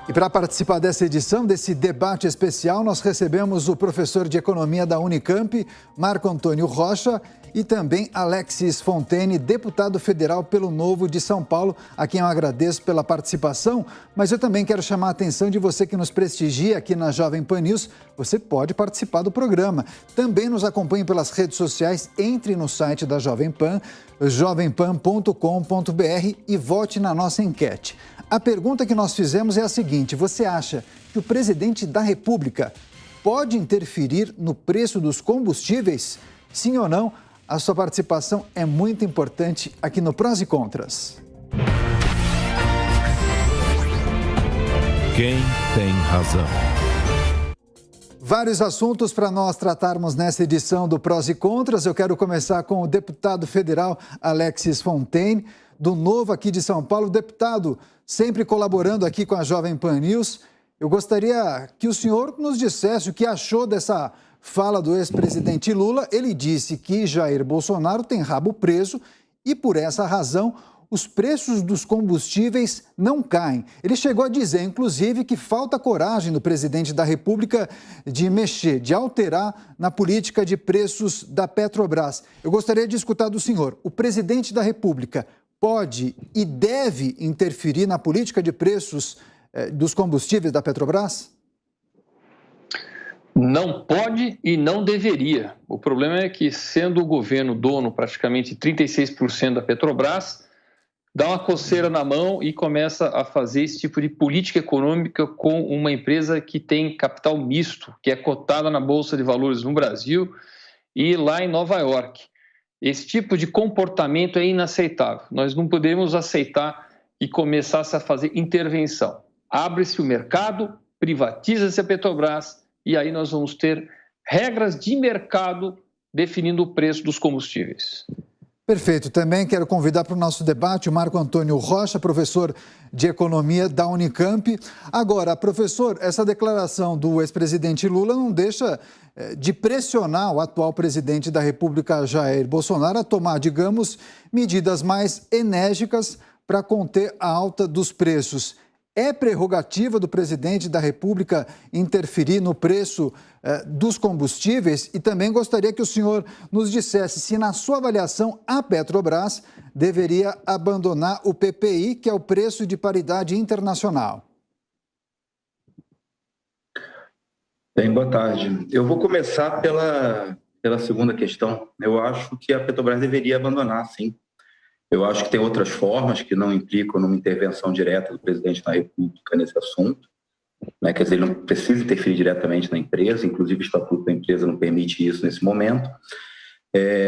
E para participar dessa edição, desse debate especial, nós recebemos o professor de Economia da Unicamp, Marco Antônio Rocha, e também Alexis Fontaine, deputado federal pelo Novo de São Paulo, a quem eu agradeço pela participação. Mas eu também quero chamar a atenção de você que nos prestigia aqui na Jovem Pan News. Você pode participar do programa. Também nos acompanhe pelas redes sociais, entre no site da Jovem Pan, jovempan.com.br, e vote na nossa enquete. A pergunta que nós fizemos é a seguinte: você acha que o presidente da República pode interferir no preço dos combustíveis? Sim ou não? A sua participação é muito importante aqui no Prós e Contras. Quem tem razão? Vários assuntos para nós tratarmos nessa edição do Prós e Contras. Eu quero começar com o deputado federal Alexis Fontaine, do Novo aqui de São Paulo. Deputado, sempre colaborando aqui com a Jovem Pan News. Eu gostaria que o senhor nos dissesse o que achou dessa fala do ex-presidente Lula. Ele disse que Jair Bolsonaro tem rabo preso e, por essa razão, os preços dos combustíveis não caem. Ele chegou a dizer, inclusive, que falta coragem do presidente da República de mexer, de alterar na política de preços da Petrobras. Eu gostaria de escutar do senhor: o presidente da República pode e deve interferir na política de preços dos combustíveis da Petrobras? Não pode e não deveria. O problema é que, sendo o governo dono praticamente 36% da Petrobras, dá uma coceira na mão e começa a fazer esse tipo de política econômica com uma empresa que tem capital misto, que é cotada na Bolsa de Valores no Brasil e lá em Nova York. Esse tipo de comportamento é inaceitável. Nós não podemos aceitar e começasse a fazer intervenção. Abre-se o mercado, privatiza-se a Petrobras, e aí nós vamos ter regras de mercado definindo o preço dos combustíveis. Perfeito. Também quero convidar para o nosso debate o Marco Antônio Rocha, professor de Economia da Unicamp. Agora, professor, essa declaração do ex-presidente Lula não deixa de pressionar o atual presidente da República, Jair Bolsonaro, a tomar, digamos, medidas mais enérgicas para conter a alta dos preços. É prerrogativa do presidente da República interferir no preço dos combustíveis? E também gostaria que o senhor nos dissesse se, na sua avaliação, a Petrobras deveria abandonar o PPI, que é o preço de paridade internacional. Bem, boa tarde. Eu vou começar pela segunda questão. Eu acho que a Petrobras deveria abandonar, sim. Eu acho que tem outras formas que não implicam numa intervenção direta do presidente da República nesse assunto, né? Quer dizer, ele não precisa interferir diretamente na empresa, inclusive o estatuto da empresa não permite isso nesse momento,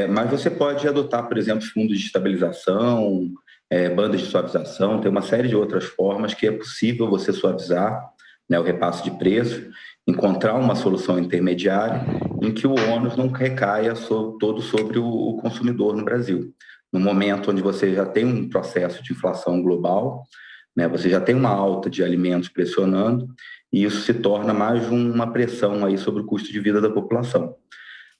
mas você pode adotar, por exemplo, fundos de estabilização, bandas de suavização, tem uma série de outras formas que é possível você suavizar, né, o repasse de preço, encontrar uma solução intermediária em que o ônus não recaia todo sobre o consumidor no Brasil. No momento onde você já tem um processo de inflação global, né, você já tem uma alta de alimentos pressionando, e isso se torna mais uma pressão aí sobre o custo de vida da população.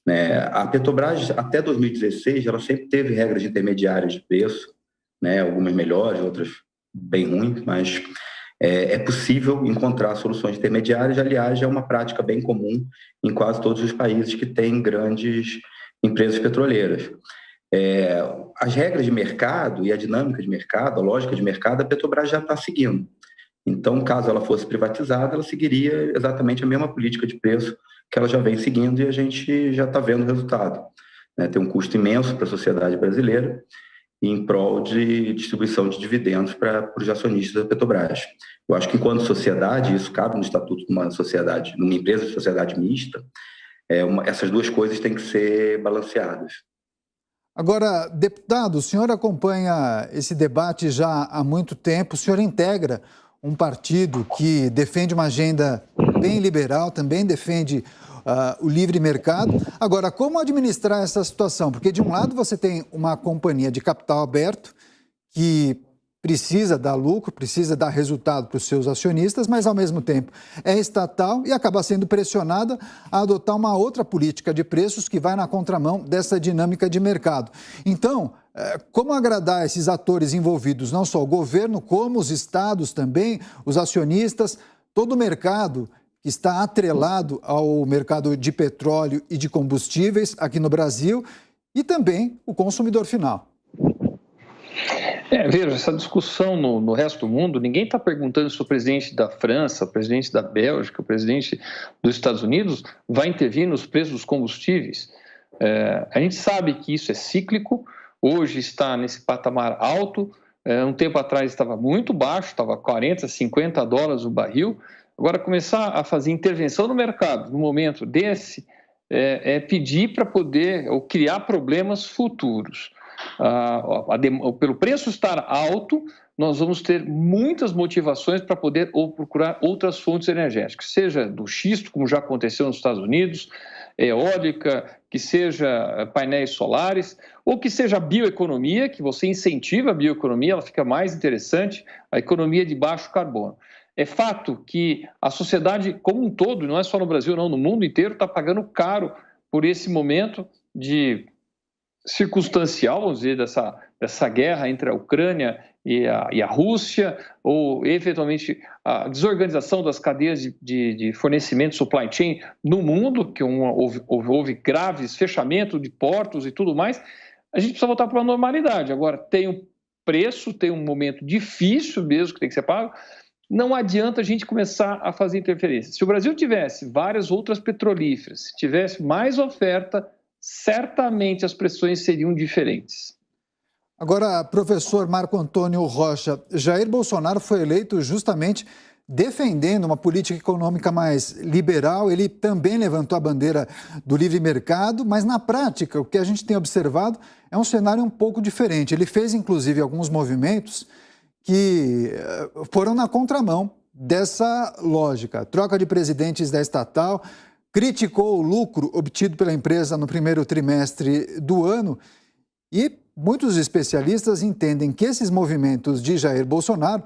Né? A Petrobras, até 2016, ela sempre teve regras intermediárias de preço, né, algumas melhores, outras bem ruins, mas é possível encontrar soluções intermediárias. Aliás, é uma prática bem comum em quase todos os países que têm grandes empresas petroleiras. As regras de mercado e a dinâmica de mercado, a lógica de mercado, a Petrobras já está seguindo. Então, caso ela fosse privatizada, ela seguiria exatamente a mesma política de preço que ela já vem seguindo, e a gente já está vendo o resultado. Né? Tem um custo imenso para a sociedade brasileira em prol de distribuição de dividendos para os acionistas da Petrobras. Eu acho que, enquanto sociedade, isso cabe no estatuto de uma sociedade, numa empresa de sociedade mista, essas duas coisas têm que ser balanceadas. Agora, deputado, o senhor acompanha esse debate já há muito tempo, o senhor integra um partido que defende uma agenda bem liberal, também defende o livre mercado. Agora, como administrar essa situação? Porque, de um lado, você tem uma companhia de capital aberto que precisa dar lucro, precisa dar resultado para os seus acionistas, mas, ao mesmo tempo, é estatal e acaba sendo pressionada a adotar uma outra política de preços que vai na contramão dessa dinâmica de mercado. Então, Como agradar esses atores envolvidos, não só o governo, como os estados também, os acionistas, todo o mercado que está atrelado ao mercado de petróleo e de combustíveis aqui no Brasil e também o consumidor final? Veja, essa discussão no resto do mundo, ninguém está perguntando se o presidente da França, o presidente da Bélgica, o presidente dos Estados Unidos vai intervir nos preços dos combustíveis. A gente sabe que isso é cíclico, hoje está nesse patamar alto, um tempo atrás estava muito baixo, estava 40, 50 dólares o barril. Agora, começar a fazer intervenção no mercado no momento desse é pedir para poder ou criar problemas futuros. Pelo preço estar alto, nós vamos ter muitas motivações para poder ou procurar outras fontes energéticas, seja do xisto, como já aconteceu nos Estados Unidos, eólica, que seja painéis solares, ou que seja a bioeconomia, que você incentiva a bioeconomia, ela fica mais interessante, a economia de baixo carbono. É fato que a sociedade como um todo, não é só no Brasil, não, no mundo inteiro, está pagando caro por esse momento de circunstancial, vamos dizer, dessa guerra entre a Ucrânia e a Rússia, ou eventualmente a desorganização das cadeias de fornecimento, supply chain no mundo, que houve graves fechamento de portos e tudo mais. A gente precisa voltar para a normalidade. Agora, tem um preço, tem um momento difícil mesmo que tem que ser pago. Não adianta a gente começar a fazer interferência. Se o Brasil tivesse várias outras petrolíferas, se tivesse mais oferta, certamente as pressões seriam diferentes. Agora, professor Marco Antônio Rocha, Jair Bolsonaro foi eleito justamente defendendo uma política econômica mais liberal. Ele também levantou a bandeira do livre mercado, mas na prática o que a gente tem observado é um cenário um pouco diferente. Ele fez inclusive alguns movimentos que foram na contramão dessa lógica. Troca de presidentes da estatal, criticou o lucro obtido pela empresa no primeiro trimestre do ano e muitos especialistas entendem que esses movimentos de Jair Bolsonaro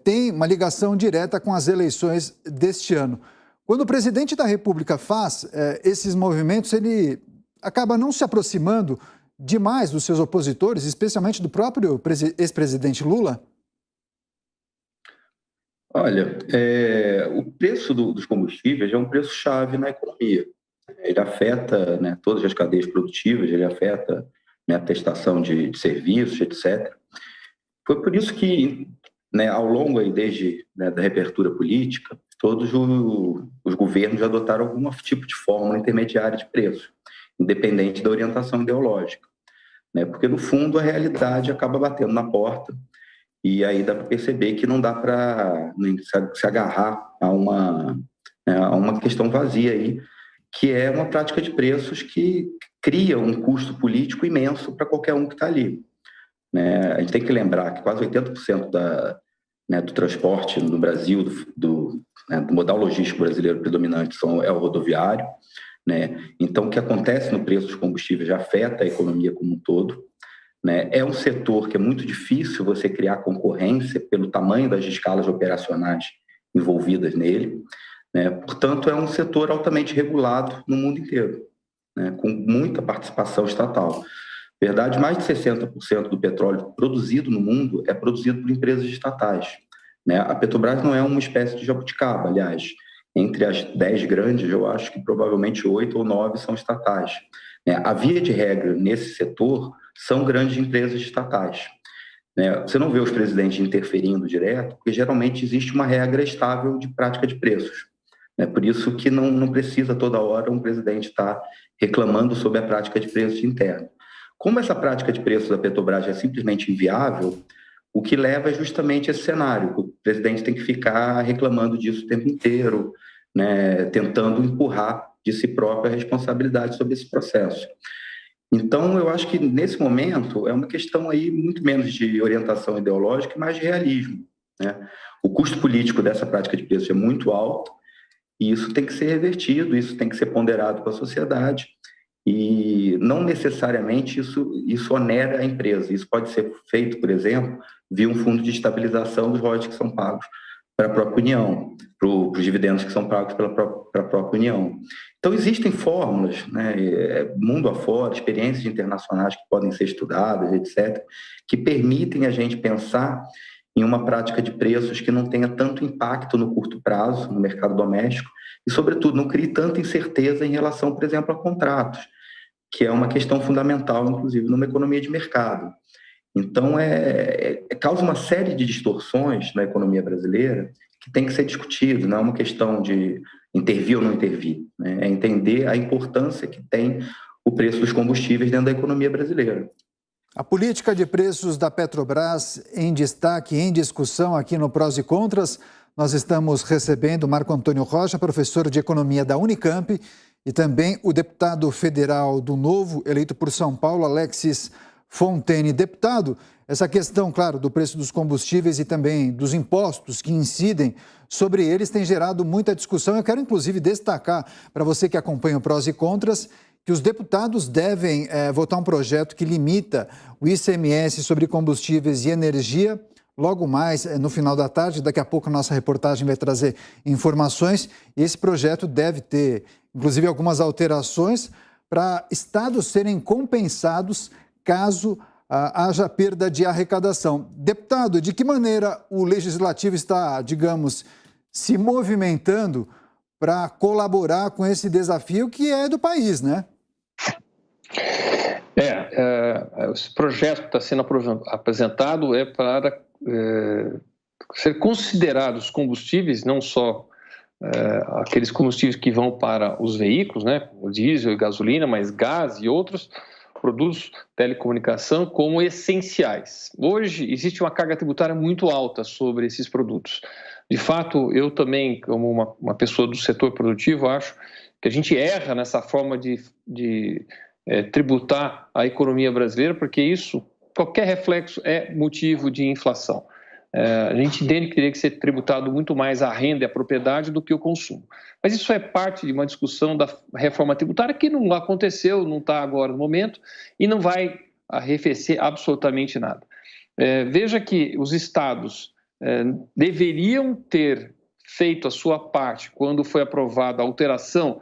têm uma ligação direta com as eleições deste ano. Quando o presidente da República faz esses movimentos, ele acaba não se aproximando demais dos seus opositores, especialmente do próprio ex-presidente Lula? Olha, o preço dos combustíveis é um preço-chave na economia. Ele afeta, né, todas as cadeias produtivas, ele afeta, né, a prestação de serviços, etc. Foi por isso que, né, ao longo aí, desde, né, da reabertura política, todos os governos adotaram algum tipo de fórmula intermediária de preço, independente da orientação ideológica, né, porque, no fundo, a realidade acaba batendo na porta. E aí dá para perceber que não dá para se agarrar a uma questão vazia aí, que é uma prática de preços que cria um custo político imenso para qualquer um que está ali. Né? A gente tem que lembrar que quase 80% do transporte no Brasil, do modal logístico brasileiro predominante é o rodoviário. Né? Então, o que acontece no preço dos combustíveis já afeta a economia como um todo. Né? É um setor que é muito difícil você criar concorrência pelo tamanho das escalas operacionais envolvidas nele. Né? Portanto, é um setor altamente regulado no mundo inteiro, né? Com muita participação estatal. Na verdade, mais de 60% do petróleo produzido no mundo é produzido por empresas estatais. Né? A Petrobras não é uma espécie de jabuticaba, aliás. Entre as 10 grandes, eu acho que provavelmente 8 ou 9 são estatais. Né? A via de regra nesse setor são grandes empresas estatais. Né? Você não vê os presidentes interferindo direto, porque geralmente existe uma regra estável de prática de preços. Né? Por isso que não precisa toda hora um presidente estar reclamando sobre a prática de preços interna. Como essa prática de preços da Petrobras é simplesmente inviável, o que leva é justamente esse cenário. O presidente tem que ficar reclamando disso o tempo inteiro, né? Tentando empurrar de si própria a responsabilidade sobre esse processo. Então, eu acho que, nesse momento, é uma questão aí muito menos de orientação ideológica e mais de realismo. Né? O custo político dessa prática de preços é muito alto e isso tem que ser revertido, isso tem que ser ponderado com a sociedade e não necessariamente isso onera a empresa. Isso pode ser feito, por exemplo, via um fundo de estabilização dos royalties que são pagos para a própria União, para os dividendos que são pagos para a própria União. Então, existem fórmulas, né, mundo afora, experiências internacionais que podem ser estudadas, etc., que permitem a gente pensar em uma prática de preços que não tenha tanto impacto no curto prazo, no mercado doméstico, e, sobretudo, não crie tanta incerteza em relação, por exemplo, a contratos, que é uma questão fundamental, inclusive, numa economia de mercado. Então, causa uma série de distorções na economia brasileira que tem que ser discutido, não é uma questão de intervir ou não intervir, né? É entender a importância que tem o preço dos combustíveis dentro da economia brasileira. A política de preços da Petrobras em destaque, em discussão aqui no Prós e Contras. Nós estamos recebendo Marco Antônio Rocha, professor de Economia da Unicamp, e também o deputado federal do Novo, eleito por São Paulo, Alexis Fontaine. Deputado, essa questão, claro, do preço dos combustíveis e também dos impostos que incidem sobre eles tem gerado muita discussão. Eu quero, inclusive, destacar para você que acompanha o Prós e Contras que os deputados devem votar um projeto que limita o ICMS sobre combustíveis e energia. Logo mais, no final da tarde, daqui a pouco a nossa reportagem vai trazer informações. E esse projeto deve ter, inclusive, algumas alterações para estados serem compensados caso haja perda de arrecadação. Deputado, de que maneira o Legislativo está, digamos, se movimentando para colaborar com esse desafio que é do país, né? Esse projeto que está sendo apresentado é para ser considerados combustíveis, não só aqueles combustíveis que vão para os veículos, né, o diesel e gasolina, mas gás e outros produtos, telecomunicação, como essenciais. Hoje existe uma carga tributária muito alta sobre esses produtos. De fato, eu também, como uma pessoa do setor produtivo, acho que a gente erra nessa forma de tributar a economia brasileira, porque isso, qualquer reflexo é motivo de inflação. A gente entende que teria que ser tributado muito mais a renda e a propriedade do que o consumo. Mas isso é parte de uma discussão da reforma tributária que não aconteceu, não está agora no momento e não vai arrefecer absolutamente nada. Veja que os estados deveriam ter feito a sua parte quando foi aprovada a alteração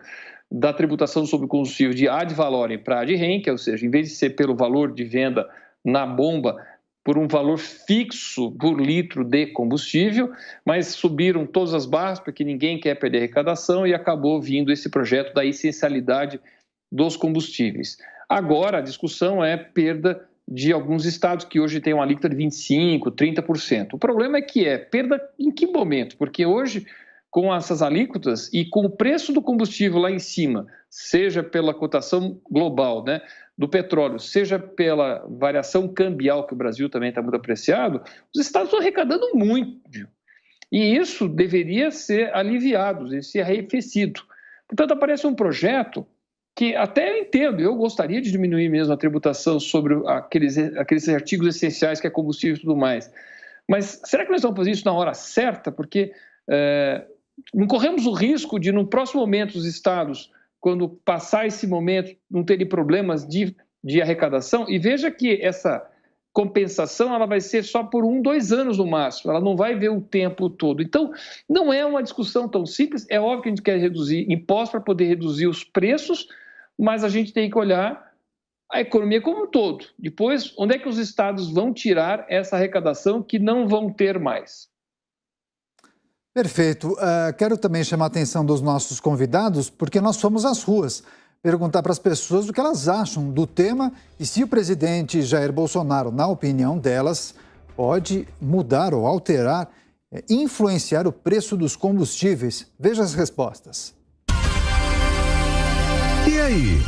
da tributação sobre o combustível de ad valorem para ad rem, ou seja, em vez de ser pelo valor de venda na bomba, por um valor fixo por litro de combustível, mas subiram todas as barras porque ninguém quer perder arrecadação e acabou vindo esse projeto da essencialidade dos combustíveis. Agora a discussão é perda de alguns estados que hoje têm uma alíquota de 25%, 30%. O problema é que perda em que momento? Porque hoje, com essas alíquotas e com o preço do combustível lá em cima, seja pela cotação global, né, do petróleo, seja pela variação cambial, que o Brasil também está muito apreciado, os estados estão arrecadando muito. E isso deveria ser aliviado, ser arrefecido. Portanto, aparece um projeto que até eu entendo, eu gostaria de diminuir mesmo a tributação sobre aqueles artigos essenciais que é combustível e tudo mais. Mas será que nós vamos fazer isso na hora certa? Porque não corremos o risco de, no próximo momento, os estados, quando passar esse momento, não terem problemas de arrecadação. E veja que essa compensação ela vai ser só por 1, 2 anos no máximo, ela não vai ver o tempo todo. Então, não é uma discussão tão simples. É óbvio que a gente quer reduzir impostos para poder reduzir os preços, mas a gente tem que olhar a economia como um todo. Depois, onde é que os estados vão tirar essa arrecadação que não vão ter mais? Perfeito. Quero também chamar a atenção dos nossos convidados, porque nós fomos às ruas perguntar para as pessoas o que elas acham do tema e se o presidente Jair Bolsonaro, na opinião delas, pode mudar ou alterar, influenciar o preço dos combustíveis. Veja as respostas. E aí?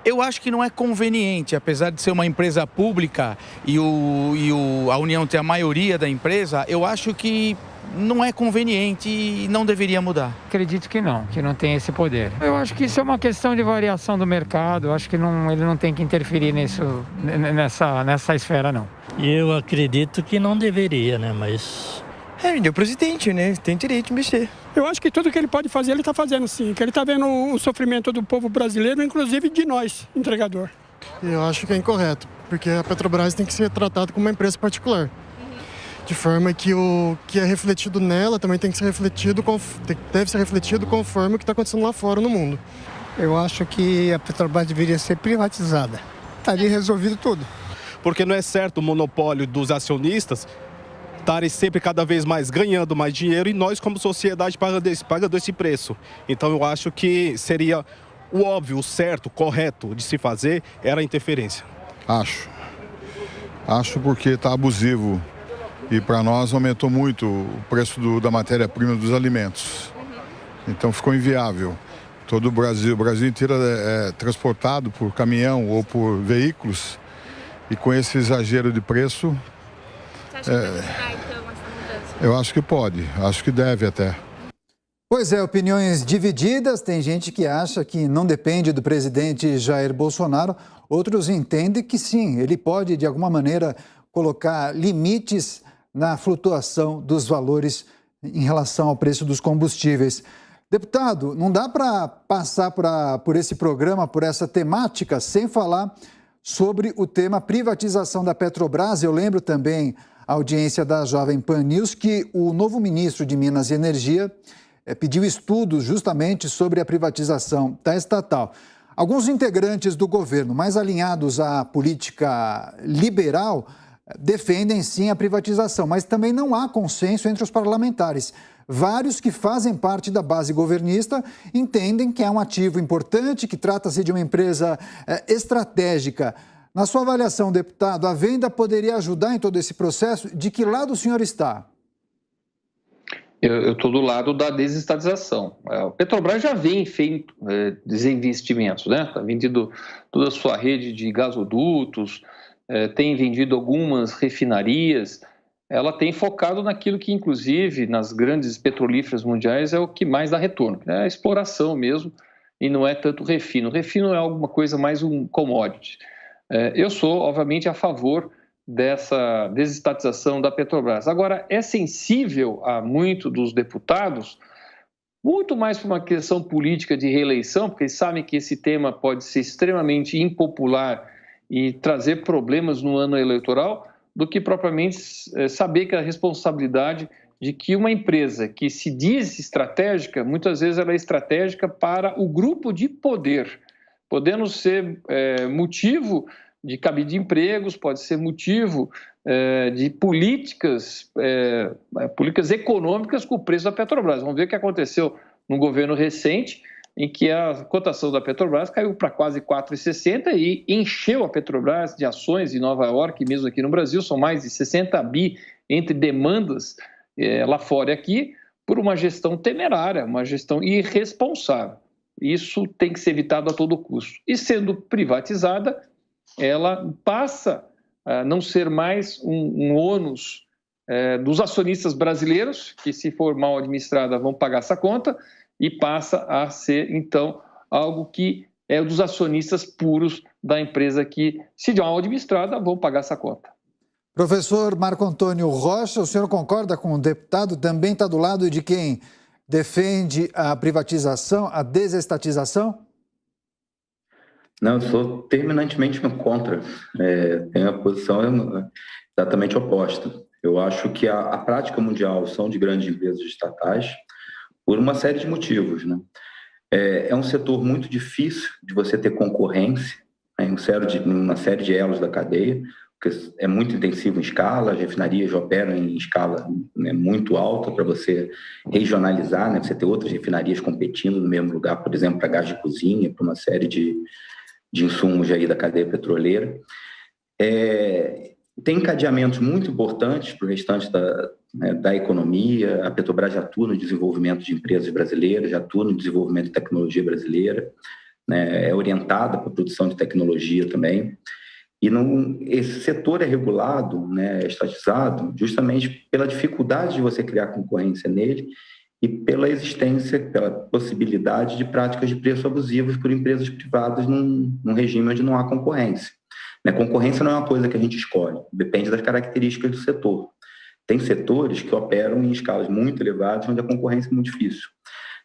Eu acho que não é conveniente, apesar de ser uma empresa pública e a União ter a maioria da empresa, eu acho que não é conveniente e não deveria mudar. Acredito que não tem esse poder. Eu acho que isso é uma questão de variação do mercado, eu acho que ele não tem que interferir nessa esfera, não. Eu acredito que não deveria, né, mas... o presidente, né, tem direito de mexer. Eu acho que tudo que ele pode fazer, ele está fazendo sim, que ele está vendo o sofrimento do povo brasileiro, inclusive de nós, entregador. Eu acho que é incorreto, porque a Petrobras tem que ser tratada como uma empresa particular. de forma que o que é refletido nela também tem que ser refletido, deve ser refletido conforme o que está acontecendo lá fora no mundo. Eu acho que a Petrobras deveria ser privatizada. Estaria resolvido tudo. Porque não é certo o monopólio dos acionistas estarem sempre cada vez mais ganhando mais dinheiro e nós, como sociedade, pagando esse preço. Então eu acho que seria o óbvio, o certo, o correto de se fazer era a interferência. Acho porque está abusivo e para nós aumentou muito o preço da matéria-prima dos alimentos. Então ficou inviável. Todo o Brasil inteiro é transportado por caminhão ou por veículos e com esse exagero de preço, Você acha que vai ajudar, então, essa mudança? eu acho que pode, acho que deve até. Pois é, opiniões divididas. Tem gente que acha que não depende do presidente Jair Bolsonaro. Outros entendem que sim, ele pode, de alguma maneira, colocar limites na flutuação dos valores em relação ao preço dos combustíveis. Deputado, não dá para passar por esse programa, por essa temática, sem falar sobre o tema privatização da Petrobras. Eu lembro também a audiência da Jovem Pan News que o novo ministro de Minas e Energia pediu estudos justamente sobre a privatização da estatal. Alguns integrantes do governo mais alinhados à política liberal defendem sim a privatização, mas também não há consenso entre os parlamentares. Vários que fazem parte da base governista entendem que é um ativo importante, que trata-se de uma empresa estratégica. Na sua avaliação, deputado, a venda poderia ajudar em todo esse processo? De que lado o senhor está? Eu estou do lado da desestatização. A Petrobras já vem feito desinvestimentos, né? Está vendido toda a sua rede de gasodutos, tem vendido algumas refinarias. Ela tem focado naquilo que, inclusive, nas grandes petrolíferas mundiais é o que mais dá retorno, que é a exploração mesmo, e não é tanto refino. O refino é alguma coisa mais um commodity. Eu sou, obviamente, a favor dessa desestatização da Petrobras. Agora, é sensível a muitos dos deputados, muito mais por uma questão política de reeleição, porque eles sabem que esse tema pode ser extremamente impopular e trazer problemas no ano eleitoral, do que propriamente saber que a responsabilidade de que uma empresa que se diz estratégica, muitas vezes ela é estratégica para o grupo de poder, podendo ser motivo de cabide de empregos, pode ser motivo de políticas econômicas com o preço da Petrobras. Vamos ver o que aconteceu no governo recente, em que a cotação da Petrobras caiu para quase R$ 4,60 e encheu a Petrobras de ações em Nova York, mesmo aqui no Brasil, são mais de 60 bi entre demandas lá fora e aqui, por uma gestão temerária, uma gestão irresponsável. Isso tem que ser evitado a todo custo. E sendo privatizada, ela passa a não ser mais um ônus dos acionistas brasileiros, que se for mal administrada vão pagar essa conta, e passa a ser, então, algo que é dos acionistas puros da empresa que, se mal administrada, vão pagar essa conta. Professor Marco Antônio Rocha, o senhor concorda com o deputado? Também está do lado de quem defende a privatização, a desestatização? Não, eu sou terminantemente contra. Tenho a posição exatamente oposta. Eu acho que a prática mundial são de grandes empresas estatais, por uma série de motivos, né? É um setor muito difícil de você ter concorrência, né, em uma série de elos da cadeia, porque é muito intensivo em escala, as refinarias operam em escala, né, muito alta para você regionalizar, né, você ter outras refinarias competindo no mesmo lugar, por exemplo, para gás de cozinha, para uma série de insumos aí da cadeia petroleira. Tem encadeamentos muito importantes para o restante da economia. A Petrobras já atua no desenvolvimento de empresas brasileiras, já atua no desenvolvimento de tecnologia brasileira, né, é orientada para a produção de tecnologia também. E esse setor é regulado, né, é estatizado, justamente pela dificuldade de você criar concorrência nele e pela existência, pela possibilidade de práticas de preço abusivos por empresas privadas num regime onde não há concorrência. A concorrência não é uma coisa que a gente escolhe, depende das características do setor. Tem setores que operam em escalas muito elevadas, onde a concorrência é muito difícil,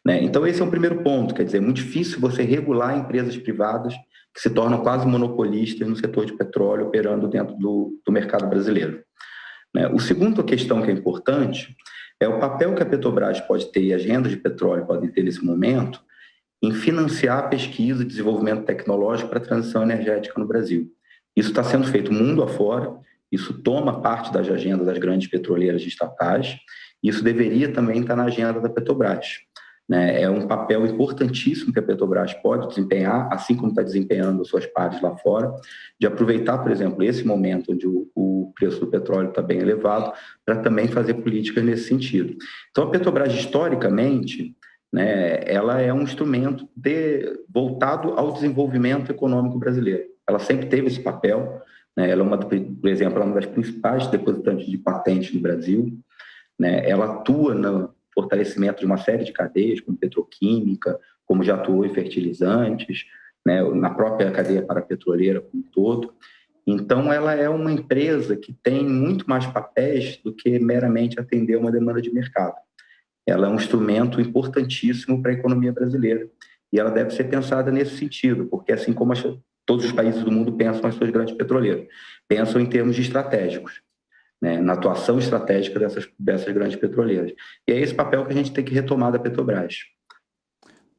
né? Então, esse é o primeiro ponto, quer dizer, é muito difícil você regular empresas privadas que se tornam quase monopolistas no setor de petróleo, operando dentro do mercado brasileiro, né? O segundo questão que é importante é o papel que a Petrobras pode ter e as rendas de petróleo podem ter nesse momento em financiar a pesquisa e desenvolvimento tecnológico para a transição energética no Brasil. Isso está sendo feito mundo afora, isso toma parte das agendas das grandes petroleiras estatais, e isso deveria também estar na agenda da Petrobras, né? É um papel importantíssimo que a Petrobras pode desempenhar, assim como está desempenhando as suas partes lá fora, de aproveitar, por exemplo, esse momento onde o preço do petróleo está bem elevado, para também fazer políticas nesse sentido. Então, a Petrobras, historicamente, né, ela é um instrumento voltado ao desenvolvimento econômico brasileiro. Ela sempre teve esse papel, né? Ela por exemplo, é uma das principais depositantes de patentes no Brasil, né? Ela atua no fortalecimento de uma série de cadeias, como petroquímica, como já atuou em fertilizantes, né? Na própria cadeia parapetroleira como um todo. Então, ela é uma empresa que tem muito mais papéis do que meramente atender uma demanda de mercado. Ela é um instrumento importantíssimo para a economia brasileira e ela deve ser pensada nesse sentido, porque assim como todos os países do mundo pensam as suas grandes petroleiras, pensam em termos de estratégicos, né, na atuação estratégica dessas grandes petroleiras. E é esse papel que a gente tem que retomar da Petrobras.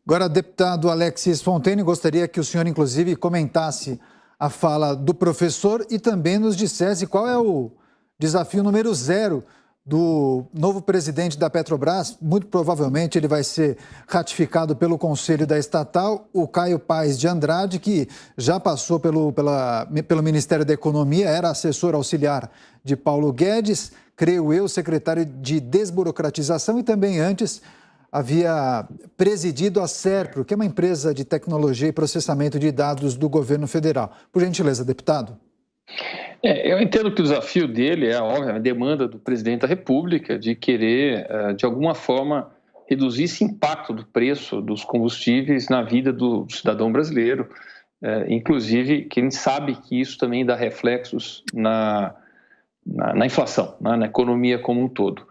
Agora, deputado Alexis Fontaine, gostaria que o senhor, inclusive, comentasse a fala do professor e também nos dissesse qual é o desafio número 0 do novo presidente da Petrobras. Muito provavelmente ele vai ser ratificado pelo Conselho da Estatal, o Caio Paes de Andrade, que já passou pelo Ministério da Economia, era assessor auxiliar de Paulo Guedes, creio eu, secretário de Desburocratização, e também antes havia presidido a Serpro, que é uma empresa de tecnologia e processamento de dados do governo federal. Por gentileza, deputado. Eu entendo que o desafio dele é, óbvio, a demanda do presidente da República de querer, de alguma forma, reduzir esse impacto do preço dos combustíveis na vida do cidadão brasileiro. Inclusive, que a gente sabe que isso também dá reflexos na inflação, na economia como um todo.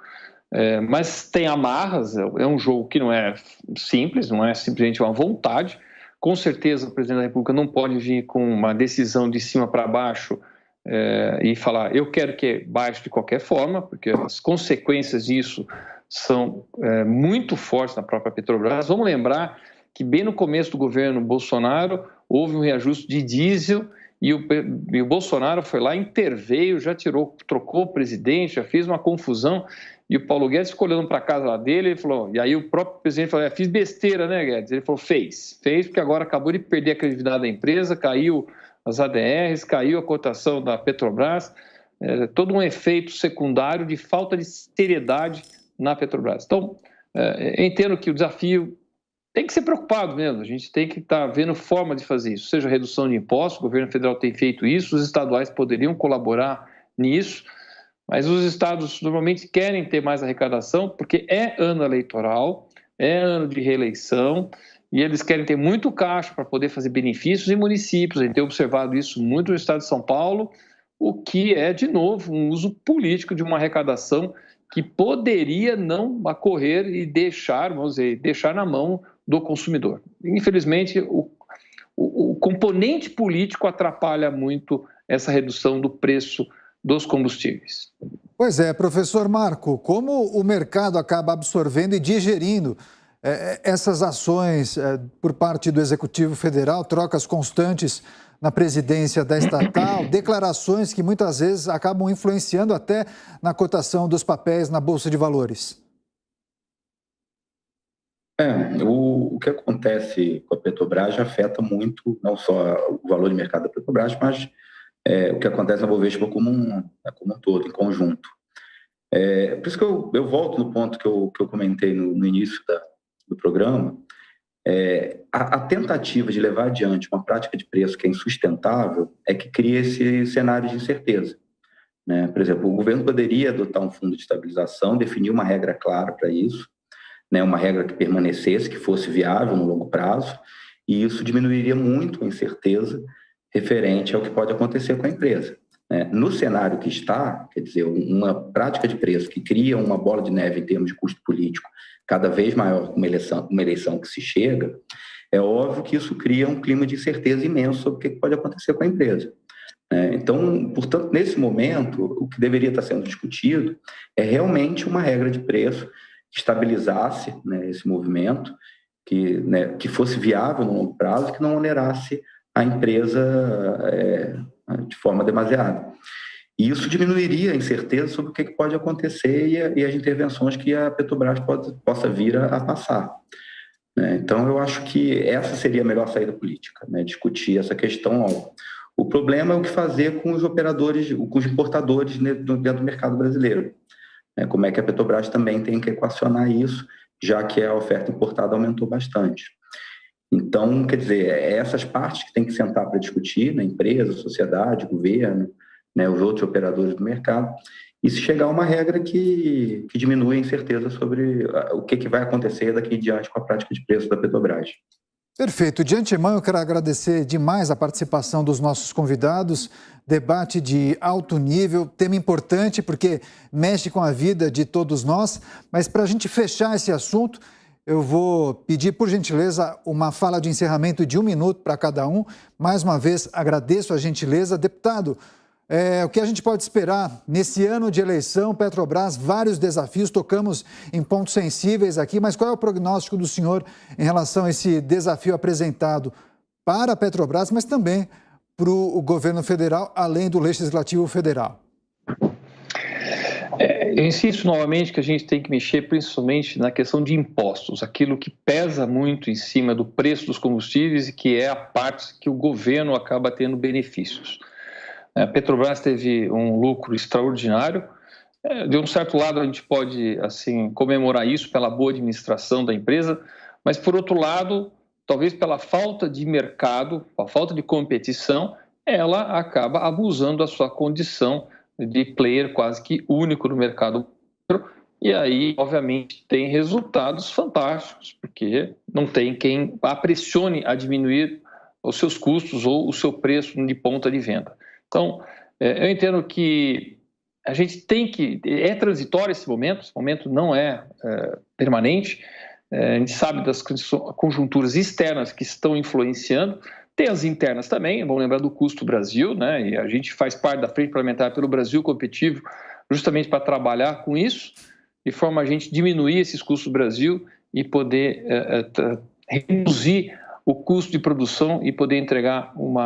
Mas tem amarras, é um jogo que não é simples, não é simplesmente uma vontade. Com certeza, o presidente da República não pode vir com uma decisão de cima para baixo e falar, eu quero que baixe de qualquer forma, porque as consequências disso são muito fortes na própria Petrobras. Vamos lembrar que bem no começo do governo Bolsonaro houve um reajuste de diesel e o Bolsonaro foi lá, interveio, já trocou o presidente, já fez uma confusão, e o Paulo Guedes ficou olhando para a casa lá dele, ele falou, e aí o próprio presidente falou, fiz besteira, né, Guedes? Ele falou, fez porque agora acabou de perder a credibilidade da empresa, caiu as ADRs, caiu a cotação da Petrobras, todo um efeito secundário de falta de seriedade na Petrobras. Então, eu entendo que o desafio tem que ser preocupado mesmo, a gente tem que estar vendo forma de fazer isso, seja redução de impostos, o governo federal tem feito isso, os estaduais poderiam colaborar nisso, mas os estados normalmente querem ter mais arrecadação porque é ano eleitoral, é ano de reeleição e eles querem ter muito caixa para poder fazer benefícios em municípios. A gente tem observado isso muito no estado de São Paulo, o que é, de novo, um uso político de uma arrecadação que poderia não ocorrer e deixar na mão do consumidor. Infelizmente, o componente político atrapalha muito essa redução do preço dos combustíveis. Pois é, professor Marco, como o mercado acaba absorvendo e digerindo essas ações por parte do Executivo Federal, trocas constantes na presidência da estatal, declarações que muitas vezes acabam influenciando até na cotação dos papéis na Bolsa de Valores? O que acontece com a Petrobras afeta muito, não só o valor de mercado da Petrobras, mas o que acontece na Bovespa como um todo, em conjunto. Por isso que eu volto no ponto que eu comentei no início do programa. A tentativa de levar adiante uma prática de preço que é insustentável é que cria esse cenário de incerteza, né? Por exemplo, o governo poderia adotar um fundo de estabilização, definir uma regra clara para isso, né? Uma regra que permanecesse, que fosse viável no longo prazo, e isso diminuiria muito a incerteza referente ao que pode acontecer com a empresa. No cenário que está, quer dizer, uma prática de preço que cria uma bola de neve em termos de custo político cada vez maior com uma eleição que se chega, é óbvio que isso cria um clima de incerteza imenso sobre o que pode acontecer com a empresa. Então, portanto, nesse momento, o que deveria estar sendo discutido é realmente uma regra de preço que estabilizasse, né, esse movimento, que fosse viável no longo prazo, que não onerasse a empresa de forma demasiada. E isso diminuiria a incerteza sobre o que pode acontecer e as intervenções que a Petrobras possa vir a passar. Então, eu acho que essa seria a melhor saída política, né? Discutir essa questão logo. O problema é o que fazer com os operadores, com os importadores dentro do mercado brasileiro. Como é que a Petrobras também tem que equacionar isso, já que a oferta importada aumentou bastante. Então, quer dizer, essas partes que tem que sentar para discutir, na empresa, sociedade, governo, né, os outros operadores do mercado, e se chegar a uma regra que diminui a incerteza sobre o que vai acontecer daqui em diante com a prática de preço da Petrobras. Perfeito. De antemão, eu quero agradecer demais a participação dos nossos convidados. Debate de alto nível, tema importante porque mexe com a vida de todos nós. Mas para a gente fechar esse assunto, eu vou pedir, por gentileza, uma fala de encerramento de 1 minuto para cada um. Mais uma vez, agradeço a gentileza. Deputado, o que a gente pode esperar nesse ano de eleição? Petrobras, vários desafios, tocamos em pontos sensíveis aqui, mas qual é o prognóstico do senhor em relação a esse desafio apresentado para a Petrobras, mas também para o governo federal, além do Legislativo Federal? Eu insisto novamente que a gente tem que mexer principalmente na questão de impostos, aquilo que pesa muito em cima do preço dos combustíveis e que é a parte que o governo acaba tendo benefícios. A Petrobras teve um lucro extraordinário. De um certo lado, a gente pode assim comemorar isso pela boa administração da empresa, mas, por outro lado, talvez pela falta de mercado, a falta de competição, ela acaba abusando da sua condição de player quase que único no mercado. E aí, obviamente, tem resultados fantásticos, porque não tem quem a pressione a diminuir os seus custos ou o seu preço de ponta de venda. Então, eu entendo que a gente tem que... É transitório esse momento não é permanente. A gente sabe das conjunturas externas que estão influenciando, tem as internas também, vamos lembrar do custo Brasil, né? E a gente faz parte da Frente Parlamentar pelo Brasil Competitivo justamente para trabalhar com isso, de forma a gente diminuir esses custos Brasil e poder reduzir o custo de produção e poder entregar um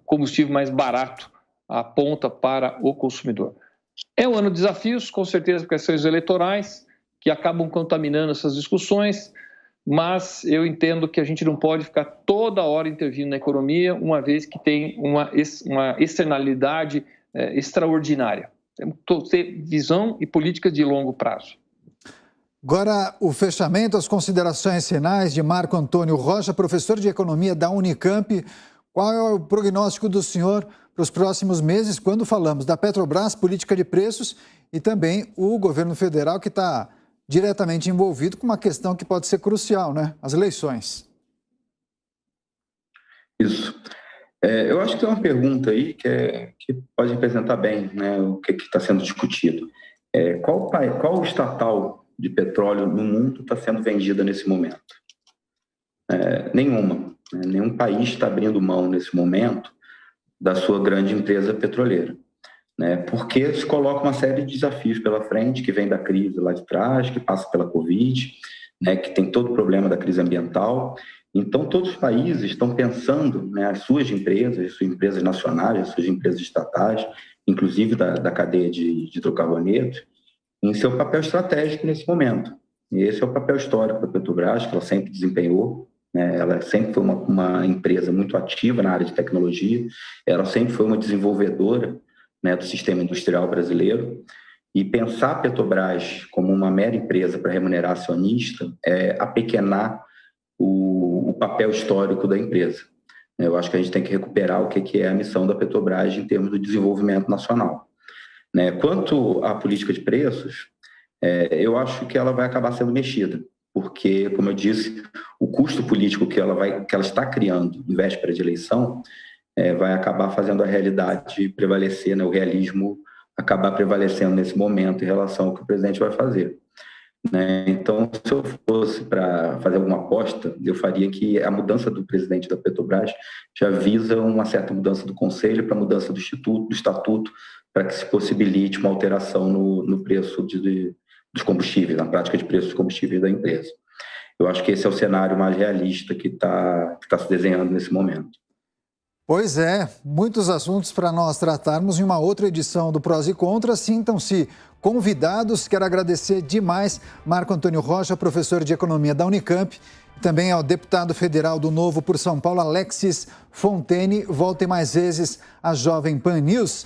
combustível mais barato à ponta para o consumidor. É um ano de desafios, com certeza, questões eleitorais que acabam contaminando essas discussões, mas eu entendo que a gente não pode ficar toda hora intervindo na economia, uma vez que tem uma externalidade extraordinária. Temos que ter visão e políticas de longo prazo. Agora, o fechamento, as considerações finais de Marco Antônio Rocha, professor de Economia da Unicamp. Qual é o prognóstico do senhor para os próximos meses, quando falamos da Petrobras, política de preços e também o governo federal, que está diretamente envolvido com uma questão que pode ser crucial, né? As eleições. Isso. Eu acho que tem uma pergunta aí que pode representar bem, né, o que está sendo discutido. Qual estatal de petróleo no mundo está sendo vendida nesse momento? Nenhuma. Nenhum país está abrindo mão nesse momento da sua grande empresa petroleira, né? Porque se coloca uma série de desafios pela frente, que vem da crise lá de trás, que passa pela Covid, né, que tem todo o problema da crise ambiental. Então, todos os países estão pensando, né, as suas empresas nacionais, as suas empresas estatais, inclusive da cadeia de hidrocarbonetos, em seu papel estratégico nesse momento. E esse é o papel histórico da Petrobras, que ela sempre desempenhou. Ela sempre foi uma empresa muito ativa na área de tecnologia, ela sempre foi uma desenvolvedora, né, do sistema industrial brasileiro, e pensar a Petrobras como uma mera empresa para remunerar acionista é apequenar o papel histórico da empresa. Eu acho que a gente tem que recuperar o que é a missão da Petrobras em termos do desenvolvimento nacional. Quanto à política de preços, eu acho que ela vai acabar sendo mexida, porque, como eu disse, o custo político que ela está criando em véspera de eleição vai acabar fazendo a realidade prevalecer, né? O realismo acabar prevalecendo nesse momento em relação ao que o presidente vai fazer. né? Então, se eu fosse para fazer alguma aposta, eu faria que a mudança do presidente da Petrobras já visa uma certa mudança do conselho para mudança do estatuto, para que se possibilite uma alteração no preço dos combustíveis, na prática de preços dos combustíveis da empresa. Eu acho que esse é o cenário mais realista que tá se desenhando nesse momento. Pois é, muitos assuntos para nós tratarmos em uma outra edição do Prós e Contras. Sintam-se convidados. Quero agradecer demais Marco Antônio Rocha, professor de Economia da Unicamp, também ao deputado federal do Novo por São Paulo, Alexis Fontaine. Voltem mais vezes à Jovem Pan News.